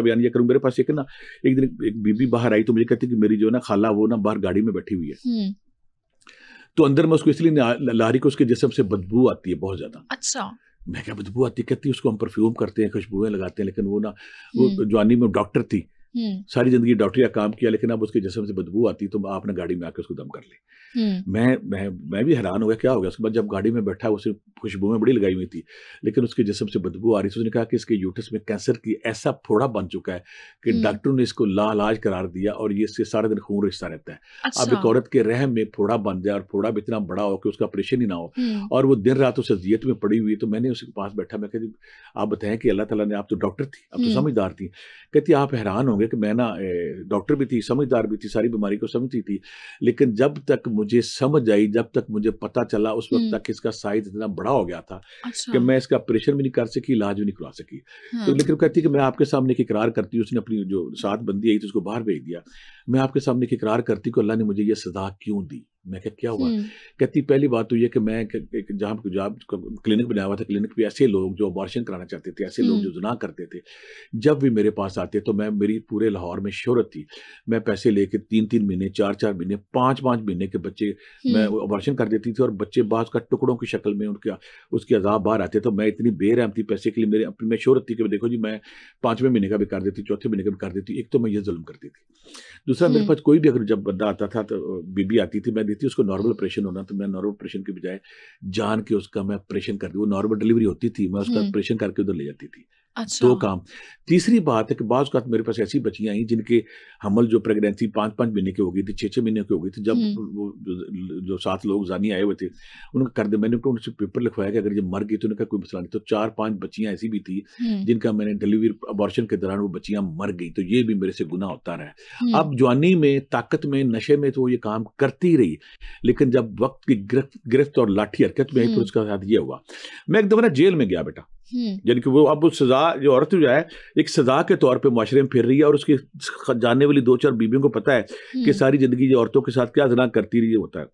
बयान ये करूँ, मेरे पास एक ना एक दिन एक बीबी बाहर आई तो मुझे कहती कि मेरी जो ना खाला वो ना बाहर गाड़ी में बैठी हुई है, तो अंदर मैं उसको इसलिए ला रही कि उसके जिस्म से बदबू आती है बहुत ज्यादा। अच्छा। मैं क्या बदबू आती है? कहती है उसको हम परफ्यूम करते हैं, खुशबुएं लगाते हैं, लेकिन वो ना वो हम्म। जवानी में डॉक्टर थी, हम्म। सारी जिंदगी डॉक्टरी का काम किया, लेकिन अब उसके जिस्म से बदबू आती तो आपने गाड़ी में आके उसको दम कर ली। हम्म। मैं भी हैरान हो गया क्या हो गया। उसके बाद जब गाड़ी में बैठा उसे खुशबुएं बड़ी लगाई हुई थी, लेकिन उसके जिस्म से बदबू आ रही थी। उसने कहा कि इसके यूट्रस में कैंसर की ऐसा फोड़ा बन चुका है कि हम्म। डॉक्टरों ने इसको लाइलाज करार दिया और ये इससे सारा दिन खून रिसता रहता है। अब अच्छा। एक औरत के रहम में फोड़ा बन जाए और फोड़ा भी इतना बड़ा हो कि उसका ऑपरेशन ही ना हो, हम्म। और वो दिन रात उस अजियत में पड़ी हुई है, तो मैंने उसके पास बैठा, मैं कहती आप बताएं कि अल्लाह ताला ने, आप तो डॉक्टर थी, आप तो हम्म। समझदार थी। कहती आप हैरान होंगे कि मैं ना डॉक्टर भी थी, समझदार भी थी, सारी बीमारी को समझती थी, लेकिन जब तक मुझे समझ आई, जब तक मुझे पता चला, उस वक्त तक इसका साइज इतना बड़ा हो गया था कि अच्छा। मैं इसका ऑपरेशन भी नहीं कर सकी, इलाज भी नहीं करवा सकी। तो हम्म। लेकिन कहती कि मैं आपके सामने एक इकरार करती हूँ, उसने अपनी जो साथ बंदी आई थी उसको बाहर भेज दिया, मैं आपके सामने एक इकरार करती कि अल्लाह ने मुझे ये सजा क्यों दी। मैं क्या हुआ? हम्म। कहती पहली बात तो ये कि मैं जहाँ क्लिनिक बनाया हुआ था, क्लिनिक पे ऐसे लोग जो अबॉर्शन कराना चाहते थे, ऐसे लोग हम्म। जो ज़िना करते थे, जब भी मेरे पास आते तो मैं, मेरी पूरे लाहौर में शोहरत थी, मैं पैसे लेके 3-3 महीने, 4-4 महीने, 5-5 महीने के बच्चे मैं हम्म। अबॉर्शन कर देती थी, और बच्चे बाज का टुकड़ों की शक्ल में उनके उसके अज़ाब बाहर आते। तो मैं इतनी बेरहम थी पैसे के लिए, मेरे अपनी मैं शोहरत थी कि देखो जी मैं 5वें महीने का भी कर देती, चौथे महीने का भी कर देती। एक तो मैं ये जुल्म करती थी। दूसरा, मेरे हम्म। पास कोई भी अगर जब बंदा आता था तो बीबी आती थी, मैं देती उसको नॉर्मल ऑपरेशन होना, तो मैं नॉर्मल ऑपरेशन के बजाय जान के उसका मैं ऑपरेशन कर दी। वो नॉर्मल डिलीवरी होती थी, मैं उसका हम्म। ऑपरेशन करके उधर ले जाती थी। अच्छा। 2 काम। तीसरी बात है कि बाज़ औक़ात मेरे पास ऐसी बच्चियाँ आई जिनके हमल जो प्रेगनेंसी 5-5 महीने की हो गई थी, 6-6 महीने की हो गई थी। जब हम्म। वो जो 7 लोग ज़ानी आए हुए थे, उन्होंने कर दिया। मैंने उनको उनसे पेपर लिखवाया कि अगर ये मर गई तो उन्होंने कहा कोई मसला नहीं। तो 4-5 बच्चियाँ ऐसी भी थी हम्म। जिनका मैंने डिलीवरी अबॉर्शन के दौरान वो बच्चियाँ मर गई, तो ये भी मेरे से गुनाह होता रहा है। हम्म। अब जवानी में, ताकत में, नशे में तो वो ये काम करती रही, लेकिन जब वक़्त की गिरफ्त और लाठी हरकत में आई तो हम्म। उसके साथ ये हुआ। मैं एक दफ़ा ना जेल में गया बेटा, हम्म। यानी कि वो अब वो सज़ा, जो औरत जो है एक सज़ा के तौर पे मुआशरे में फिर रही है, और उसकी जानने वाली 2-4 बीवियों को पता है कि हम्म। सारी ज़िंदगी ये औरतों के साथ क्या ज़िना करती रही होता है।